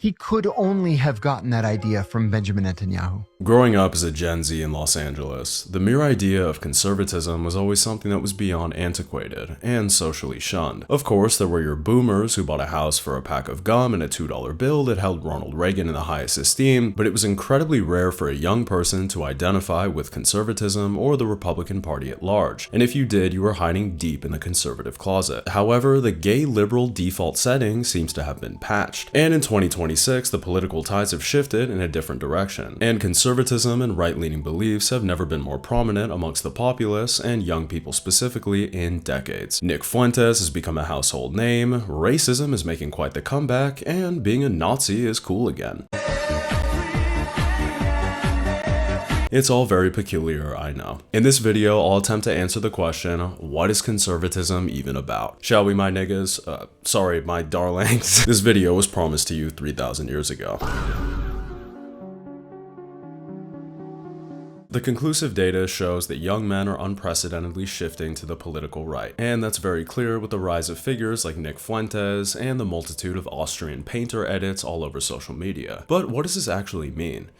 He could only have gotten that idea from Benjamin Netanyahu. Growing up as a Gen Z in Los Angeles, the mere idea of conservatism was always something that was beyond antiquated and socially shunned. Of course, there were your boomers who bought a house for a pack of gum and a $2 bill that held Ronald Reagan in the highest esteem, but it was incredibly rare for a young person to identify with conservatism or the Republican Party at large, and if you did, you were hiding deep in the conservative closet. However, the gay liberal default setting seems to have been patched, and in 2026, the political tides have shifted in a different direction, and conservatism and right-leaning beliefs have never been more prominent amongst the populace and young people specifically in decades. Nick Fuentes has become a household name, racism is making quite the comeback, and being a Nazi is cool again. It's all very peculiar, I know. In this video, I'll attempt to answer the question, what is conservatism even about? Shall we, my niggas? Sorry, my darlings. This video was promised to you 3,000 years ago. The conclusive data shows that young men are unprecedentedly shifting to the political right, and that's very clear with the rise of figures like Nick Fuentes and the multitude of Austrian painter edits all over social media. But what does this actually mean?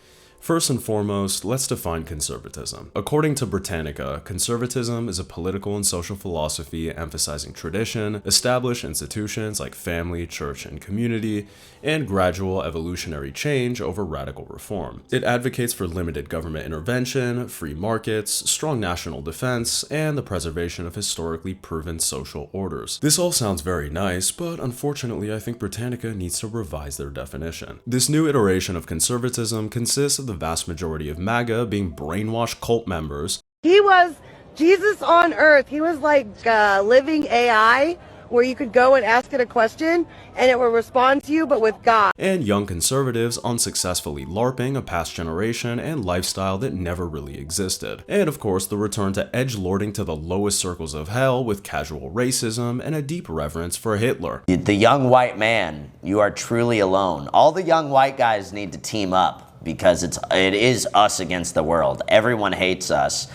First and foremost, let's define conservatism. According to Britannica, conservatism is a political and social philosophy emphasizing tradition, established institutions like family, church, and community, and gradual evolutionary change over radical reform. It advocates for limited government intervention, free markets, strong national defense, and the preservation of historically proven social orders. This all sounds very nice, but unfortunately I think Britannica needs to revise their definition. This new iteration of conservatism consists of the vast majority of MAGA being brainwashed cult members. He was Jesus on earth. He was like living AI, where you could go and ask it a question and it will respond to you, but with God. And young conservatives unsuccessfully LARPing a past generation and lifestyle that never really existed. And of course, the return to edgelording to the lowest circles of hell with casual racism and a deep reverence for Hitler. The young white man, you are truly alone. All the young white guys need to team up because it is us against the world. Everyone hates us.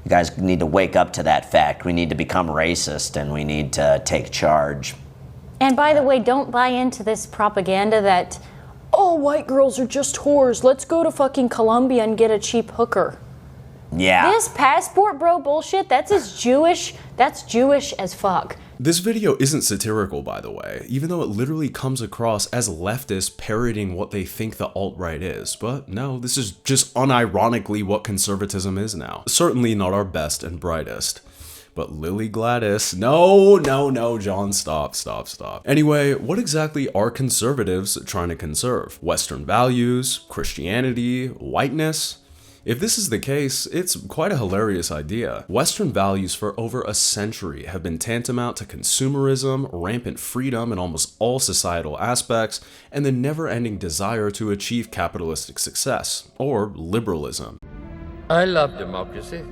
You guys need to wake up to that fact. We need to become racist and we need to take charge. And by the way, don't buy into this propaganda that, oh, white girls are just whores. Let's go to fucking Colombia and get a cheap hooker. Yeah. This passport bro bullshit, that's Jewish as fuck. This video isn't satirical, by the way, even though it literally comes across as leftists parroting what they think the alt-right is. But no, this is just unironically what conservatism is now. Certainly not our best and brightest. But Lily Gladys, no, John, stop. Anyway, what exactly are conservatives trying to conserve? Western values, Christianity, whiteness? If this is the case, it's quite a hilarious idea. Western values for over a century have been tantamount to consumerism, rampant freedom in almost all societal aspects, and the never-ending desire to achieve capitalistic success, or liberalism. I love democracy.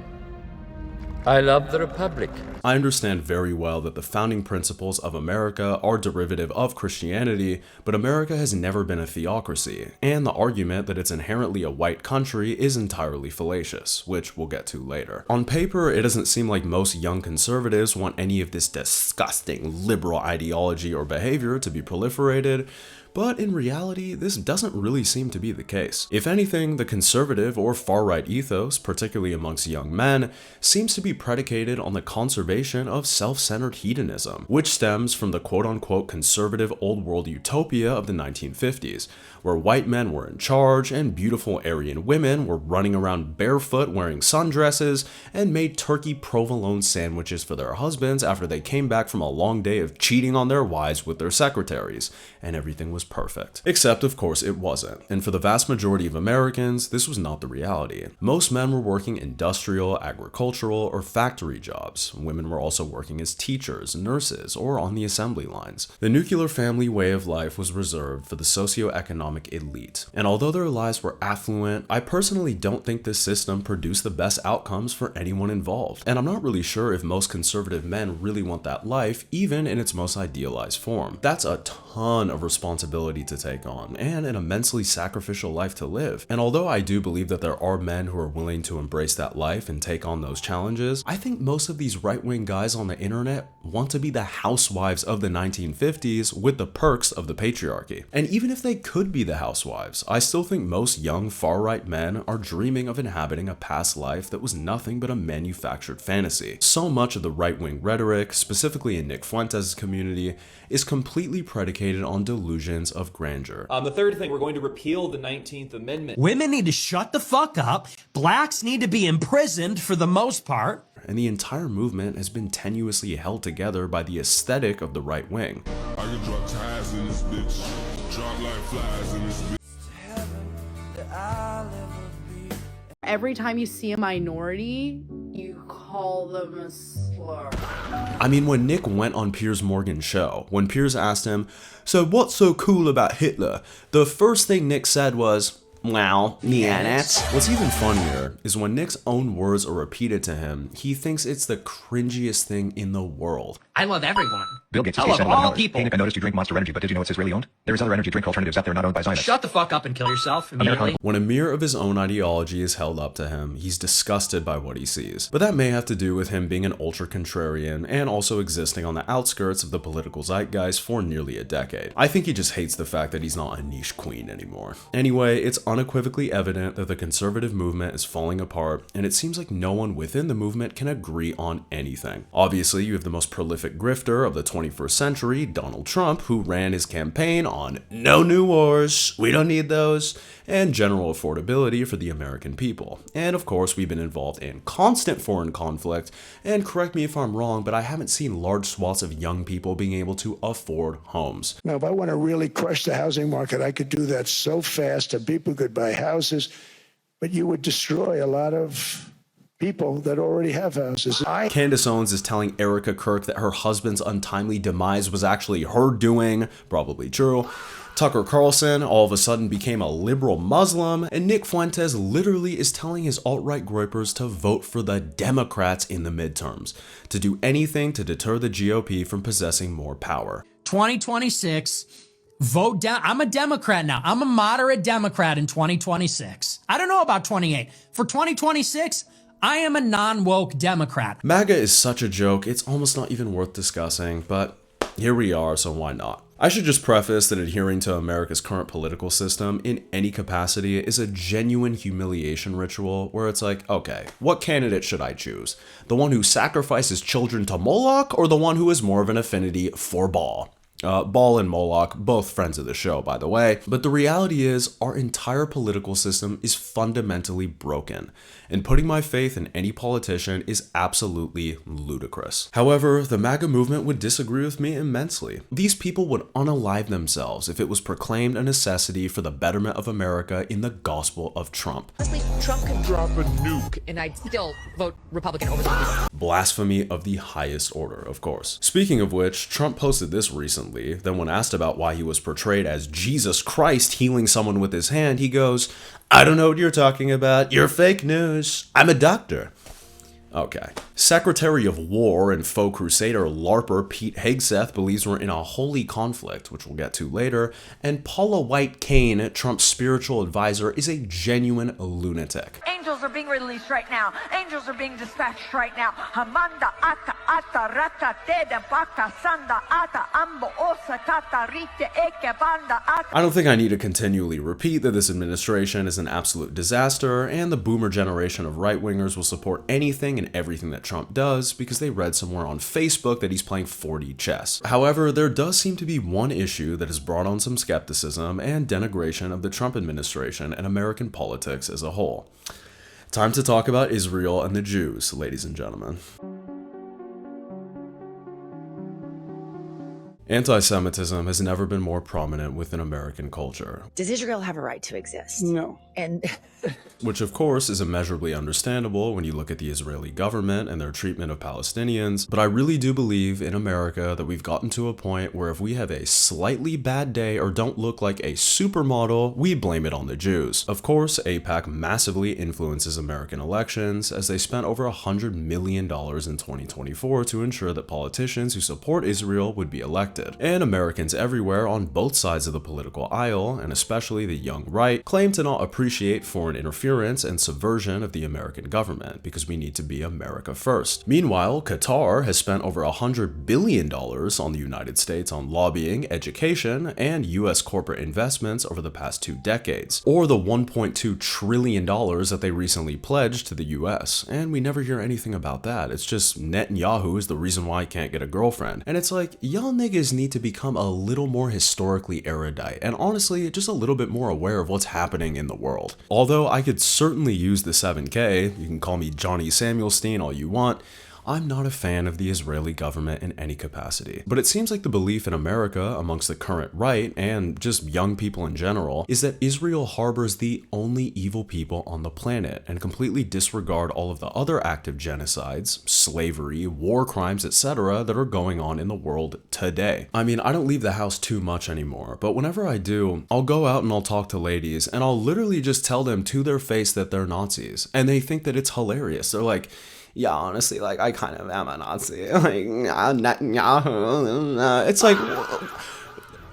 I love the Republic. I understand very well that the founding principles of America are derivative of Christianity, but America has never been a theocracy, and the argument that it's inherently a white country is entirely fallacious, which we'll get to later. On paper, it doesn't seem like most young conservatives want any of this disgusting liberal ideology or behavior to be proliferated, but in reality, this doesn't really seem to be the case. If anything, the conservative or far-right ethos, particularly amongst young men, seems to be predicated on the conservation of self-centered hedonism, which stems from the quote-unquote conservative old-world utopia of the 1950s, where white men were in charge and beautiful Aryan women were running around barefoot wearing sundresses and made turkey provolone sandwiches for their husbands after they came back from a long day of cheating on their wives with their secretaries, and everything was perfect. Except, of course, it wasn't. And for the vast majority of Americans, this was not the reality. Most men were working industrial, agricultural, or factory jobs. Women were also working as teachers, nurses, or on the assembly lines. The nuclear family way of life was reserved for the socioeconomic elite. And although their lives were affluent, I personally don't think this system produced the best outcomes for anyone involved. And I'm not really sure if most conservative men really want that life, even in its most idealized form. That's a ton of responsibility responsibility to take on and an immensely sacrificial life to live. And although I do believe that there are men who are willing to embrace that life and take on those challenges, I think most of these right-wing guys on the internet want to be the housewives of the 1950s with the perks of the patriarchy. And even if they could be the housewives, I still think most young far-right men are dreaming of inhabiting a past life that was nothing but a manufactured fantasy. So much of the right-wing rhetoric, specifically in Nick Fuentes' community, is completely predicated on delusions of grandeur. The third thing, we're going to repeal the 19th Amendment. Women need to shut the fuck up. Blacks need to be imprisoned for the most part. And the entire movement has been tenuously held together by the aesthetic of the right wing. I can drop ties in this bitch, drop like flies in this bitch. Every time you see a minority, you call them a slur. I mean, when Nick went on Piers Morgan's show, when Piers asked him, "So what's so cool about Hitler?" the first thing Nick said was, "Wow, hiatus." What's even funnier is when Nick's own words are repeated to him, he thinks it's the cringiest thing in the world. I love everyone. Bill Gates I love all people. Hey Nick, I noticed you drink Monster Energy, but did you know it's Israeli owned? There's other energy drink alternatives out there not owned by Zionists. Shut the fuck up and kill yourself immediately. When a mirror of his own ideology is held up to him, he's disgusted by what he sees. But that may have to do with him being an ultra-contrarian and also existing on the outskirts of the political zeitgeist for nearly a decade. I think he just hates the fact that he's not a niche queen anymore. Anyway, it's unequivocally evident that the conservative movement is falling apart, and it seems like no one within the movement can agree on anything. Obviously, you have the most prolific grifter of the 21st century, Donald Trump, who ran his campaign on no new wars, we don't need those, and general affordability for the American people. And of course, we've been involved in constant foreign conflict, and correct me if I'm wrong, but I haven't seen large swaths of young people being able to afford homes. Now, if I want to really crush the housing market, I could do that so fast and people could buy houses, but you would destroy a lot of people that already have houses. Candace Owens is telling Erica Kirk that her husband's untimely demise was actually her doing, probably true. Tucker Carlson all of a sudden became a liberal Muslim, and Nick Fuentes literally is telling his alt-right groypers to vote for the Democrats in the midterms, to do anything to deter the GOP from possessing more power. 2026, vote down. I'm a Democrat now. I'm a moderate Democrat in 2026. I don't know about 28. For 2026, I am a non-woke Democrat. MAGA is such a joke, it's almost not even worth discussing, but here we are, so why not? I should just preface that adhering to America's current political system in any capacity is a genuine humiliation ritual where it's like, okay, what candidate should I choose? The one who sacrifices children to Moloch or the one who has more of an affinity for Baal? Baal and Moloch, both friends of the show, by the way. But the reality is, our entire political system is fundamentally broken, and putting my faith in any politician is absolutely ludicrous. However, the MAGA movement would disagree with me immensely. These people would unalive themselves if it was proclaimed a necessity for the betterment of America in the gospel of Trump. Honestly, Trump could drop a nuke, and I'd still vote Republican over the Blasphemy of the highest order, of course. Speaking of which, Trump posted this recently. Then when asked about why he was portrayed as Jesus Christ healing someone with his hand, he goes, "I don't know what you're talking about. You're fake news. I'm a doctor." Okay. Secretary of War and faux crusader LARPer Pete Hegseth believes we're in a holy conflict, which we'll get to later, and Paula White Cain, Trump's spiritual advisor, is a genuine lunatic. Angels are being released right now. Angels are being dispatched right now. Hamanda ata ata rata teda baka sanda ata ambo osa tata rite eke banda ata. I don't think I need to continually repeat that this administration is an absolute disaster, and the boomer generation of right-wingers will support anything and everything that Trump does because they read somewhere on Facebook that he's playing 4D chess. However, there does seem to be one issue that has brought on some skepticism and denigration of the Trump administration and American politics as a whole. Time to talk about Israel and the Jews, ladies and gentlemen. Anti-Semitism has never been more prominent within American culture. Does Israel have a right to exist? No. And which of course is immeasurably understandable when you look at the Israeli government and their treatment of Palestinians, but I really do believe in America that we've gotten to a point where if we have a slightly bad day or don't look like a supermodel, we blame it on the Jews. Of course, AIPAC massively influences American elections as they spent over $100 million in 2024 to ensure that politicians who support Israel would be elected. elected. And Americans everywhere on both sides of the political aisle, and especially the young right, claim to not appreciate foreign interference and subversion of the American government because we need to be America first. Meanwhile, Qatar has spent over $100 billion on the United States on lobbying, education, and US corporate investments over the past 2 decades, or the $1.2 trillion that they recently pledged to the US, and we never hear anything about that. It's just Netanyahu is the reason why I can't get a girlfriend. And it's like, y'all niggas need to become a little more historically erudite, and honestly, just a little bit more aware of what's happening in the world. Although I could certainly use the 7K, you can call me Johnny Samuelstein all you want, I'm not a fan of the Israeli government in any capacity. But it seems like the belief in America amongst the current right, and just young people in general, is that Israel harbors the only evil people on the planet and completely disregard all of the other active genocides, slavery, war crimes, etc. that are going on in the world today. I mean, I don't leave the house too much anymore, but whenever I do, I'll go out and I'll talk to ladies, and I'll literally just tell them to their face that they're Nazis, and they think that it's hilarious. They're like, yeah, honestly, like, I kind of am a Nazi. Like, it's like,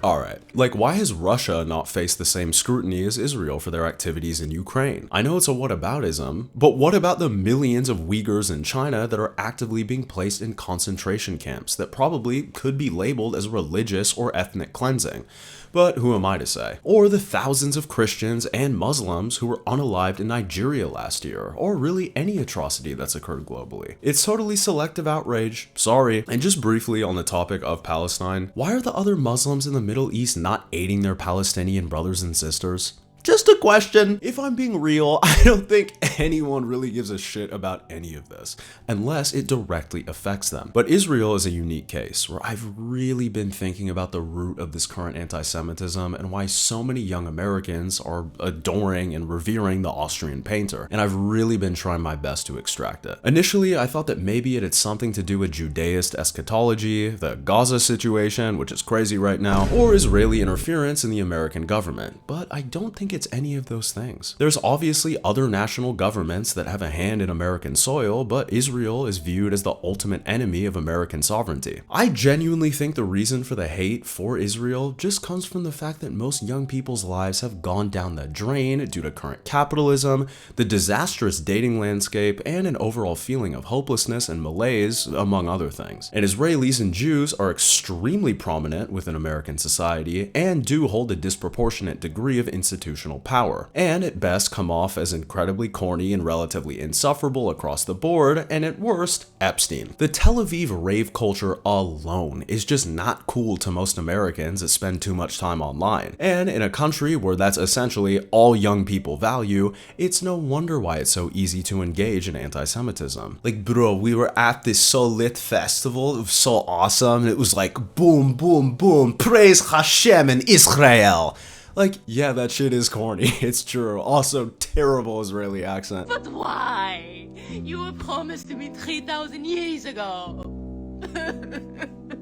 alright, like, why has Russia not faced the same scrutiny as Israel for their activities in Ukraine? I know it's a whataboutism, but what about the millions of Uyghurs in China that are actively being placed in concentration camps that probably could be labeled as religious or ethnic cleansing? But who am I to say? Or the thousands of Christians and Muslims who were unalived in Nigeria last year, or really any atrocity that's occurred globally. It's totally selective outrage, sorry. And just briefly on the topic of Palestine, why are the other Muslims in the Middle East not aiding their Palestinian brothers and sisters? Just a question. If I'm being real, I don't think anyone really gives a shit about any of this, unless it directly affects them. But Israel is a unique case where I've really been thinking about the root of this current anti-Semitism and why so many young Americans are adoring and revering the Austrian painter, and I've really been trying my best to extract it. Initially, I thought that maybe it had something to do with Judaist eschatology, the Gaza situation, which is crazy right now, or Israeli interference in the American government, but I don't think it's any of those things. There's obviously other national governments that have a hand in American soil, but Israel is viewed as the ultimate enemy of American sovereignty. I genuinely think the reason for the hate for Israel just comes from the fact that most young people's lives have gone down the drain due to current capitalism, the disastrous dating landscape, and an overall feeling of hopelessness and malaise, among other things. And Israelis and Jews are extremely prominent within American society and do hold a disproportionate degree of institutional power, and at best come off as incredibly corny and relatively insufferable across the board, and at worst, Epstein. The Tel Aviv rave culture alone is just not cool to most Americans that spend too much time online, and in a country where that's essentially all young people value, it's no wonder why it's so easy to engage in anti-Semitism. Like, bro, we were at this so lit festival, it was so awesome, it was like boom, boom, boom, praise Hashem in Israel. Like, yeah, that shit is corny, it's true. Also, terrible Israeli accent. But why? You were promised to me 3,000 years ago.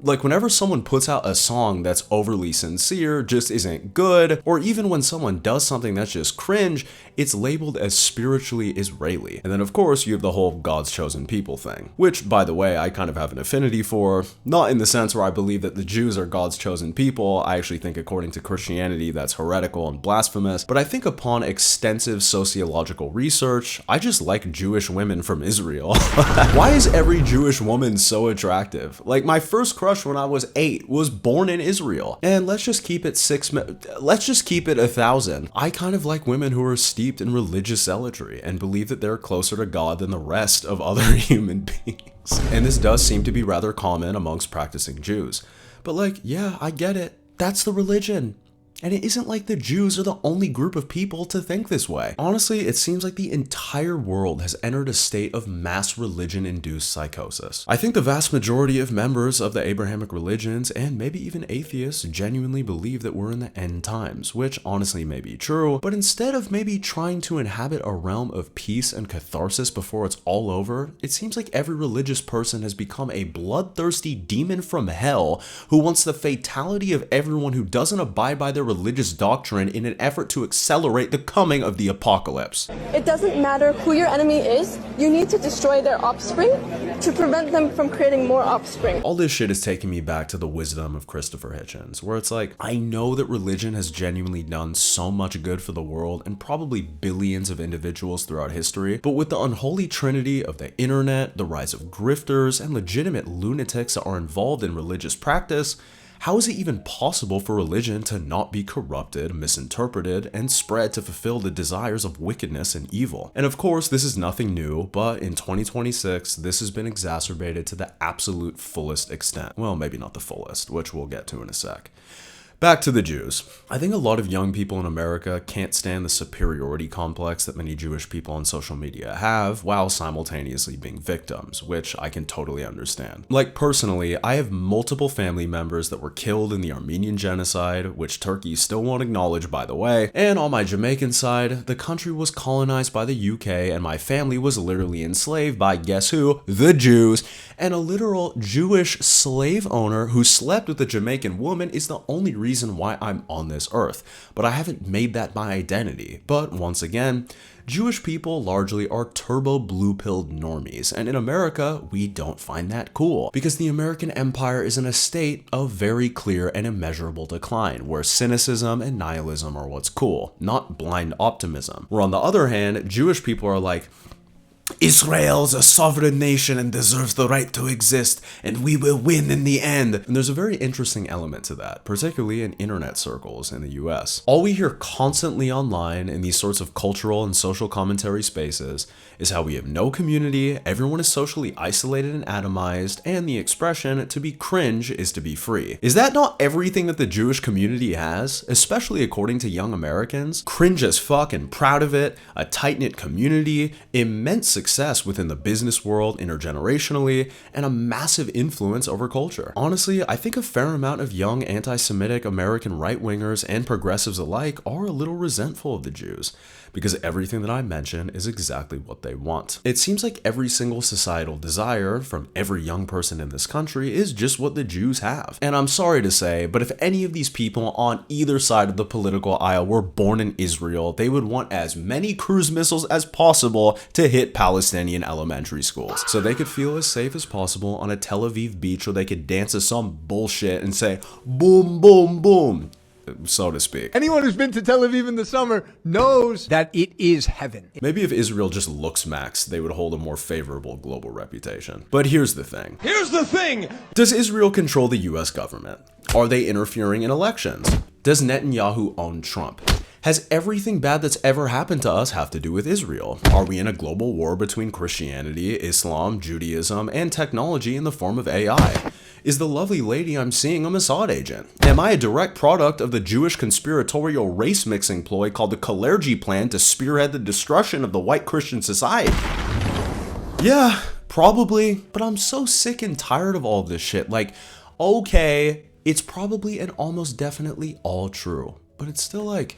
Like, whenever someone puts out a song that's overly sincere, just isn't good, or even when someone does something that's just cringe, it's labeled as spiritually Israeli. And then of course you have the whole God's chosen people thing, which, by the way, I kind of have an affinity for, not in the sense where I believe that the Jews are God's chosen people. I actually think according to Christianity that's heretical and blasphemous, but I think upon extensive sociological research, I just like Jewish women from Israel. Why is every Jewish woman so attractive? Like, my first crush when I was 8 was born in Israel, and let's just keep it 1,000. I kind of like women who are steeped in religious zealotry and believe that they're closer to God than the rest of other human beings. And this does seem to be rather common amongst practicing Jews. But like, yeah, I get it. That's the religion. And it isn't like the Jews are the only group of people to think this way. Honestly, it seems like the entire world has entered a state of mass religion-induced psychosis. I think the vast majority of members of the Abrahamic religions, and maybe even atheists, genuinely believe that we're in the end times, which honestly may be true, but instead of maybe trying to inhabit a realm of peace and catharsis before it's all over, it seems like every religious person has become a bloodthirsty demon from hell who wants the fatality of everyone who doesn't abide by their their religious doctrine in an effort to accelerate the coming of the apocalypse. It doesn't matter who your enemy is, you need to destroy their offspring to prevent them from creating more offspring. All this shit is taking me back to the wisdom of Christopher Hitchens, where it's like, I know that religion has genuinely done so much good for the world and probably billions of individuals throughout history, but with the unholy trinity of the internet, the rise of grifters, and legitimate lunatics that are involved in religious practice, how is it even possible for religion to not be corrupted, misinterpreted, and spread to fulfill the desires of wickedness and evil? And of course, this is nothing new, but in 2026, this has been exacerbated to the absolute fullest extent. Well, maybe not the fullest, which we'll get to in a sec. Back to the Jews. I think a lot of young people in America can't stand the superiority complex that many Jewish people on social media have while simultaneously being victims, which I can totally understand. Like personally, I have multiple family members that were killed in the Armenian genocide, which Turkey still won't acknowledge by the way, and on my Jamaican side, the country was colonized by the UK and my family was literally enslaved by guess who? The Jews, and a literal Jewish slave owner who slept with a Jamaican woman is the only reason why I'm on this earth, but I haven't made that my identity. But once again, Jewish people largely are turbo blue-pilled normies, and in America, we don't find that cool, because the American empire is in a state of very clear and immeasurable decline, where cynicism and nihilism are what's cool, not blind optimism. Where on the other hand, Jewish people are like, Israel's a sovereign nation and deserves the right to exist, and we will win in the end. And there's a very interesting element to that, particularly in internet circles in the US. All we hear constantly online in these sorts of cultural and social commentary spaces is how we have no community, everyone is socially isolated and atomized, and the expression to be cringe is to be free. Is that not everything that the Jewish community has, especially according to young Americans? Cringe as fuck and proud of it, a tight-knit community, immense success within the business world intergenerationally, and a massive influence over culture. Honestly, I think a fair amount of young anti-Semitic American right-wingers and progressives alike are a little resentful of the Jews, because everything that I mention is exactly what they want. It seems like every single societal desire from every young person in this country is just what the Jews have. And I'm sorry to say, but if any of these people on either side of the political aisle were born in Israel, they would want as many cruise missiles as possible to hit Palestinian elementary schools, so they could feel as safe as possible on a Tel Aviv beach where they could dance to some bullshit and say, boom, boom, boom, so to speak. Anyone who's been to Tel Aviv in the summer knows that it is heaven. Maybe if Israel just looks max, they would hold a more favorable global reputation. But here's the thing. Does Israel control the US government? Are they interfering in elections? Does Netanyahu own Trump? Has everything bad that's ever happened to us have to do with Israel? Are we in a global war between Christianity, Islam, Judaism, and technology in the form of AI? Is the lovely lady I'm seeing a Mossad agent? Am I a direct product of the Jewish conspiratorial race mixing ploy called the Kidology plan to spearhead the destruction of the white Christian society? Yeah, probably, but I'm so sick and tired of all of this shit. Like, okay, it's probably and almost definitely all true, but it's still like,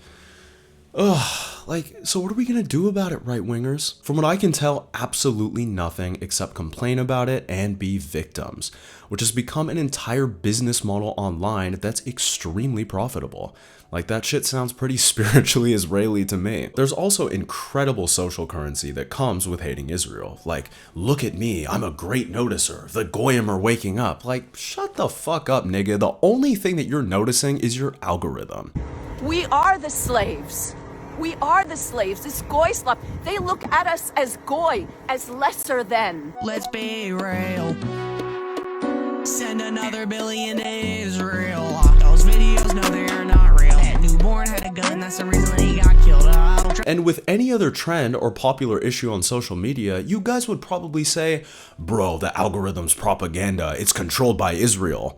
so what are we gonna do about it, right-wingers? From what I can tell, absolutely nothing except complain about it and be victims, which has become an entire business model online that's extremely profitable. Like, that shit sounds pretty spiritually Israeli to me. There's also incredible social currency that comes with hating Israel. Like, look at me, I'm a great noticer, the goyim are waking up. Like, shut the fuck up, nigga. The only thing that you're noticing is your algorithm. We are the slaves. We are the slaves. This goy stuff, they look at us as goy, as lesser than. Let's be real. Send another billion to Israel. Those videos, no, they are not real. That newborn had a gun, that's the reason he got killed. And with any other trend or popular issue on social media, you guys would probably say, bro, the algorithm's propaganda, it's controlled by Israel.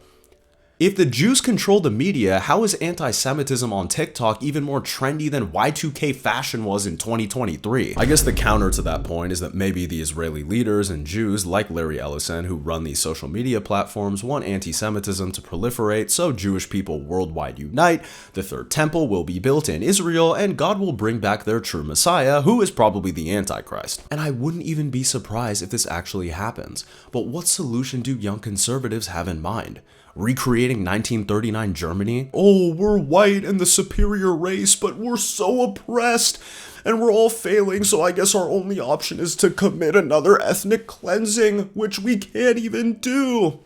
If the Jews control the media, how is anti-Semitism on TikTok even more trendy than Y2K fashion was in 2023? I guess the counter to that point is that maybe the Israeli leaders and Jews like Larry Ellison who run these social media platforms want anti-Semitism to proliferate, so Jewish people worldwide unite, the third temple will be built in Israel, and God will bring back their true Messiah, who is probably the Antichrist. And I wouldn't even be surprised if this actually happens. But what solution do young conservatives have in mind? recreating 1939 Germany. Oh, we're white and the superior race, but we're so oppressed and we're all failing, so I guess our only option is to commit another ethnic cleansing, which we can't even do.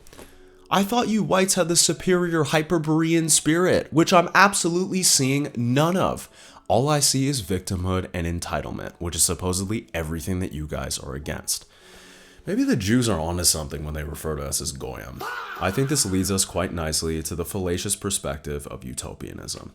I thought you whites had the superior Hyperborean spirit, which I'm absolutely seeing none of. All I see is victimhood and entitlement, which is supposedly everything that you guys are against. Maybe the Jews are onto something when they refer to us as Goyim. I think this leads us quite nicely to the fallacious perspective of utopianism.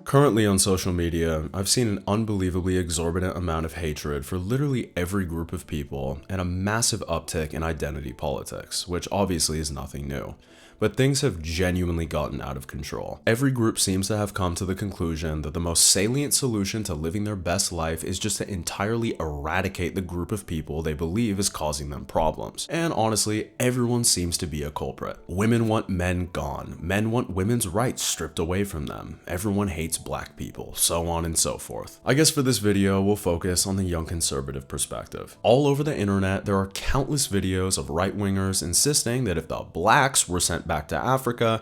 Currently on social media, I've seen an unbelievably exorbitant amount of hatred for literally every group of people and a massive uptick in identity politics, which obviously is nothing new. But things have genuinely gotten out of control. Every group seems to have come to the conclusion that the most salient solution to living their best life is just to entirely eradicate the group of people they believe is causing them problems. And honestly, everyone seems to be a culprit. Women want men gone. Men want women's rights stripped away from them. Everyone hates black people, so on and so forth. I guess for this video, we'll focus on the young conservative perspective. All over the internet, there are countless videos of right-wingers insisting that if the blacks were sent back to Africa,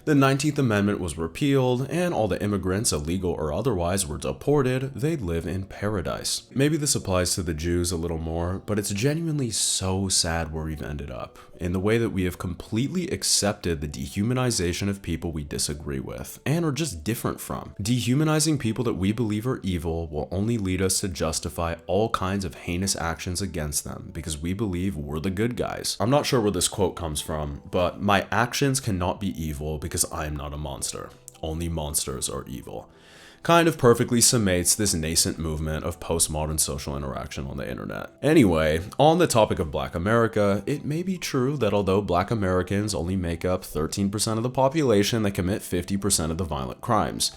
the 19th Amendment was repealed, and all the immigrants, illegal or otherwise, were deported, they'd live in paradise. Maybe this applies to the Jews a little more, but it's genuinely so sad where we've ended up, in the way that we have completely accepted the dehumanization of people we disagree with, and are just different from. Dehumanizing people that we believe are evil will only lead us to justify all kinds of heinous actions against them, because we believe we're the good guys. I'm not sure where this quote comes from, but my actions cannot be evil because I am not a monster. Only monsters are evil. Kind of perfectly summates this nascent movement of postmodern social interaction on the internet. Anyway, on the topic of Black America, it may be true that although Black Americans only make up 13% of the population, they commit 50% of the violent crimes,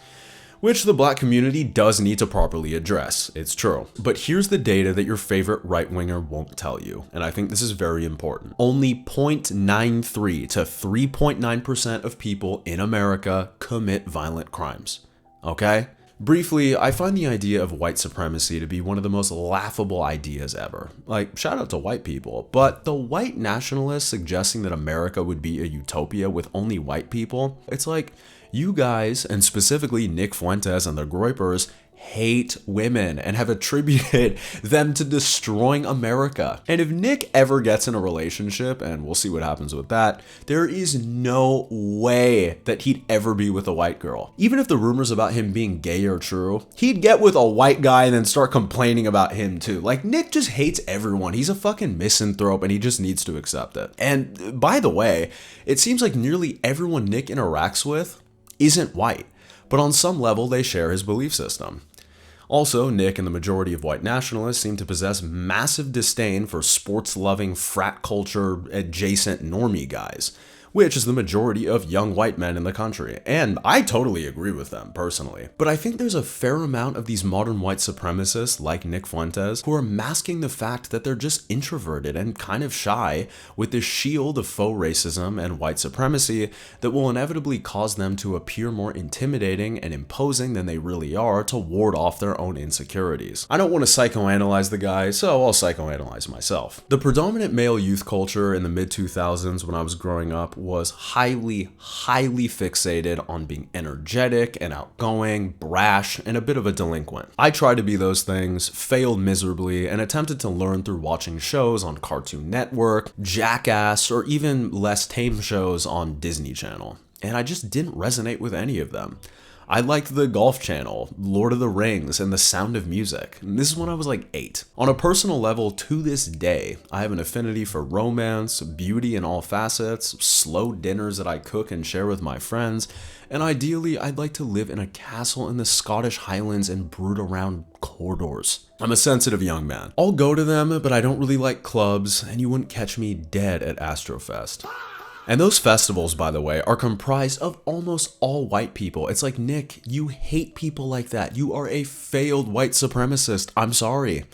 which the black community does need to properly address. It's true. But here's the data that your favorite right-winger won't tell you, and I think this is very important. Only 0.93 to 3.9% of people in America commit violent crimes. Okay? Briefly, I find the idea of white supremacy to be one of the most laughable ideas ever. Like, shout out to white people, but the white nationalists suggesting that America would be a utopia with only white people, it's like, you guys, and specifically Nick Fuentes and the Groypers, hate women and have attributed them to destroying America. And if Nick ever gets in a relationship, and we'll see what happens with that, there is no way that he'd ever be with a white girl. Even if the rumors about him being gay are true, he'd get with a white guy and then start complaining about him too. Like, Nick just hates everyone. He's a fucking misanthrope and he just needs to accept it. And by the way, it seems like nearly everyone Nick interacts with isn't white, but on some level they share his belief system. Also, Nick and the majority of white nationalists seem to possess massive disdain for sports-loving, frat culture-adjacent normie guys, which is the majority of young white men in the country, and I totally agree with them, personally. But I think there's a fair amount of these modern white supremacists, like Nick Fuentes, who are masking the fact that they're just introverted and kind of shy with this shield of faux racism and white supremacy that will inevitably cause them to appear more intimidating and imposing than they really are to ward off their own insecurities. I don't want to psychoanalyze the guy, so I'll psychoanalyze myself. The predominant male youth culture in the mid-2000s when I was growing up was highly fixated on being energetic and outgoing, brash, and a bit of a delinquent. I tried to be those things, failed miserably, and attempted to learn through watching shows on Cartoon Network, Jackass, or even less tame shows on Disney Channel. And I just didn't resonate with any of them. I liked the Golf Channel, Lord of the Rings, and The Sound of Music. And this is when I was like 8. On a personal level, to this day, I have an affinity for romance, beauty in all facets, slow dinners that I cook and share with my friends, and ideally, I'd like to live in a castle in the Scottish Highlands and brood around corridors. I'm a sensitive young man. I'll go to them, but I don't really like clubs, and you wouldn't catch me dead at Astrofest. And those festivals, by the way, are comprised of almost all white people. It's like, Nick, you hate people like that. You are a failed white supremacist. I'm sorry.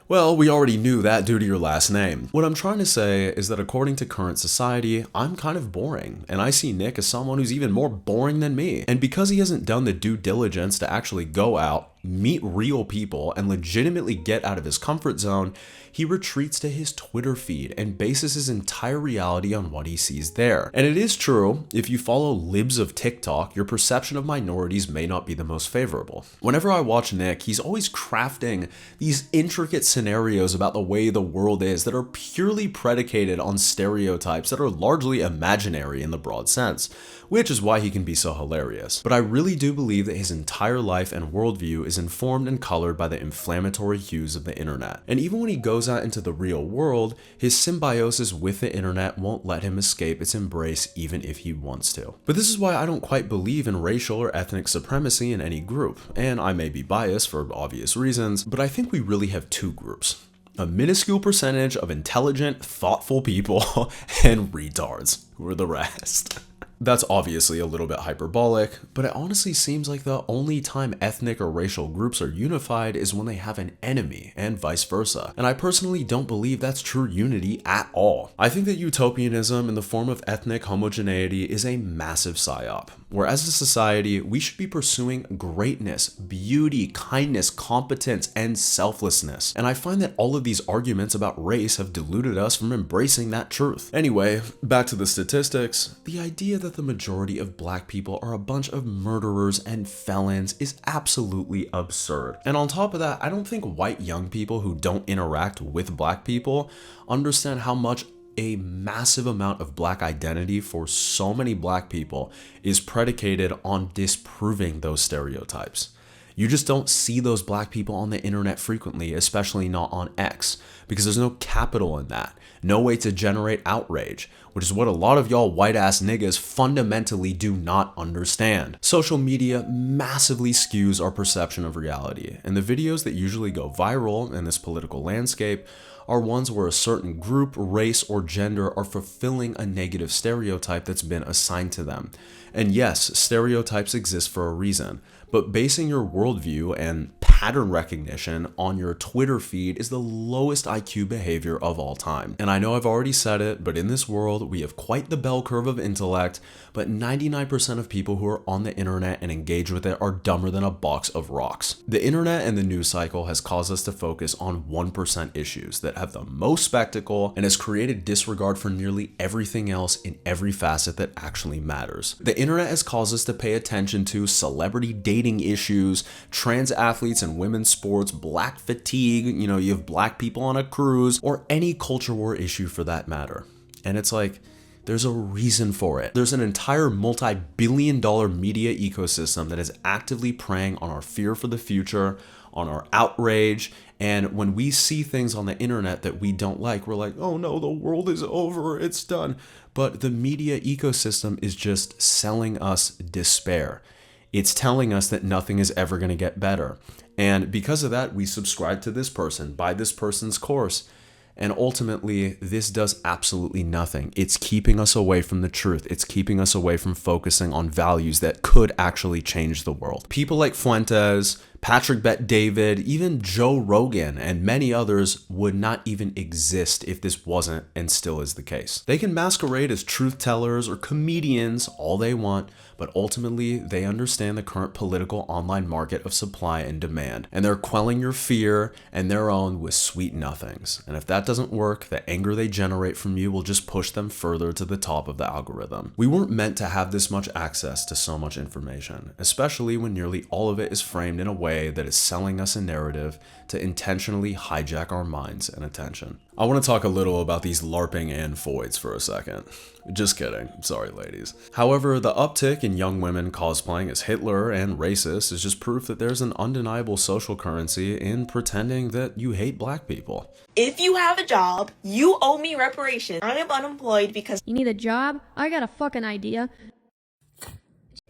Well, we already knew that due to your last name. What I'm trying to say is that according to current society, I'm kind of boring, and I see Nick as someone who's even more boring than me. And because he hasn't done the due diligence to actually go out, meet real people, and legitimately get out of his comfort zone, he retreats to his Twitter feed and bases his entire reality on what he sees there. And it is true, if you follow libs of TikTok, your perception of minorities may not be the most favorable. Whenever I watch Nick, he's always crafting these intricate scenarios about the way the world is that are purely predicated on stereotypes that are largely imaginary in the broad sense, which is why he can be so hilarious. But I really do believe that his entire life and worldview is informed and colored by the inflammatory hues of the internet. And even when he goes out into the real world, his symbiosis with the internet won't let him escape its embrace even if he wants to. But this is why I don't quite believe in racial or ethnic supremacy in any group, and I may be biased for obvious reasons, but I think we really have two groups. A minuscule percentage of intelligent, thoughtful people and retards, who are the rest. That's obviously a little bit hyperbolic, but it honestly seems like the only time ethnic or racial groups are unified is when they have an enemy, and vice versa. And I personally don't believe that's true unity at all. I think that utopianism in the form of ethnic homogeneity is a massive psyop, where as a society, we should be pursuing greatness, beauty, kindness, competence, and selflessness. And I find that all of these arguments about race have deluded us from embracing that truth. Anyway, back to the statistics. The idea that the majority of black people are a bunch of murderers and felons is absolutely absurd. And on top of that, I don't think white young people who don't interact with black people understand how much a massive amount of black identity for so many black people is predicated on disproving those stereotypes. You just don't see those black people on the internet frequently, especially not on X, because there's no capital in that. No way to generate outrage, which is what a lot of y'all white ass niggas fundamentally do not understand. Social media massively skews our perception of reality, and the videos that usually go viral in this political landscape are ones where a certain group, race, or gender are fulfilling a negative stereotype that's been assigned to them. And yes, stereotypes exist for a reason, but basing your worldview and pattern recognition on your Twitter feed is the lowest IQ behavior of all time. And I know I've already said it, but in this world, we have quite the bell curve of intellect, but 99% of people who are on the internet and engage with it are dumber than a box of rocks. The internet and the news cycle has caused us to focus on 1% issues that have the most spectacle and has created disregard for nearly everything else in every facet that actually matters. The internet has caused us to pay attention to celebrity dating issues, trans athletes and women's sports, black fatigue, you have black people on a cruise, or any culture war issue for that matter. And it's like, there's a reason for it. There's an entire multi-billion-dollar media ecosystem that is actively preying on our fear for the future, on our outrage, and when we see things on the internet that we don't like, we're like, oh no, the world is over, it's done. But the media ecosystem is just selling us despair. It's telling us that nothing is ever going to get better. And because of that, we subscribe to this person, buy this person's course. And ultimately, this does absolutely nothing. It's keeping us away from the truth. It's keeping us away from focusing on values that could actually change the world. People like Fuentes, Patrick Bet-David, even Joe Rogan, and many others would not even exist if this wasn't and still is the case. They can masquerade as truth tellers or comedians all they want, but ultimately they understand the current political online market of supply and demand, and they're quelling your fear and their own with sweet nothings. And if that doesn't work, the anger they generate from you will just push them further to the top of the algorithm. We weren't meant to have this much access to so much information, especially when nearly all of it is framed in a way that is selling us a narrative to intentionally hijack our minds and attention. I want to talk a little about these LARPing and foids for a second. Just kidding, sorry ladies. However, the uptick in young women cosplaying as Hitler and racist is just proof that there's an undeniable social currency in pretending that you hate black people. If you have a job, you owe me reparations. I am unemployed because— You need a job? I got a fucking idea.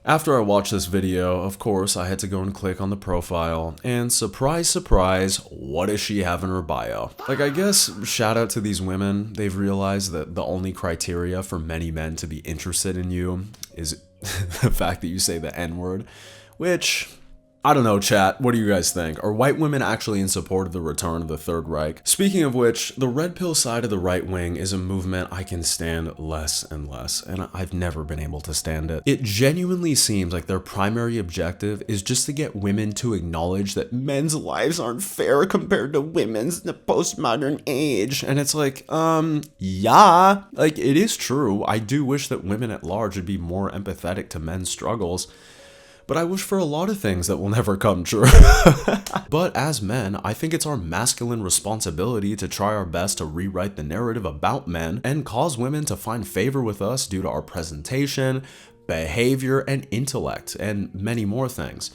After I watched this video, of course, I had to go and click on the profile, and surprise, surprise, what does she have in her bio? Like, I guess, shout out to these women, they've realized that the only criteria for many men to be interested in you is the fact that you say the N-word, which, I don't know, chat. What do you guys think? Are white women actually in support of the return of the Third Reich? Speaking of which, the red pill side of the right wing is a movement I can stand less and less, and I've never been able to stand it. It genuinely seems like their primary objective is just to get women to acknowledge that men's lives aren't fair compared to women's in the postmodern age. And it's like, yeah, like it is true. I do wish that women at large would be more empathetic to men's struggles. But I wish for a lot of things that will never come true. But as men, I think it's our masculine responsibility to try our best to rewrite the narrative about men and cause women to find favor with us due to our presentation, behavior, and intellect, and many more things.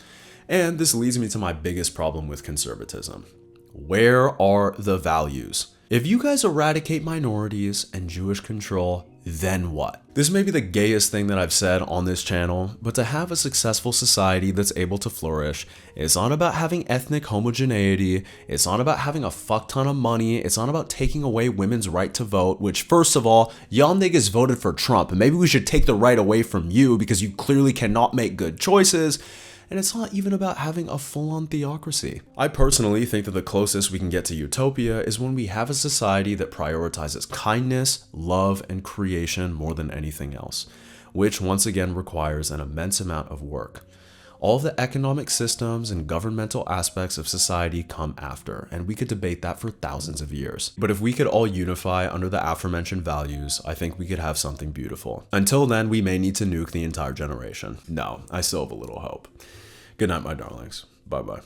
And this leads me to my biggest problem with conservatism. Where are the values? If you guys eradicate minorities and Jewish control, then what? This may be the gayest thing that I've said on this channel, but to have a successful society that's able to flourish, it's not about having ethnic homogeneity, it's not about having a fuck ton of money, it's not about taking away women's right to vote, which first of all, y'all niggas voted for Trump, and maybe we should take the right away from you because you clearly cannot make good choices. And it's not even about having a full-on theocracy. I personally think that the closest we can get to utopia is when we have a society that prioritizes kindness, love, and creation more than anything else, which once again requires an immense amount of work. All the economic systems and governmental aspects of society come after, and we could debate that for thousands of years. But if we could all unify under the aforementioned values, I think we could have something beautiful. Until then, we may need to nuke the entire generation. No, I still have a little hope. Good night, my darlings. Bye-bye.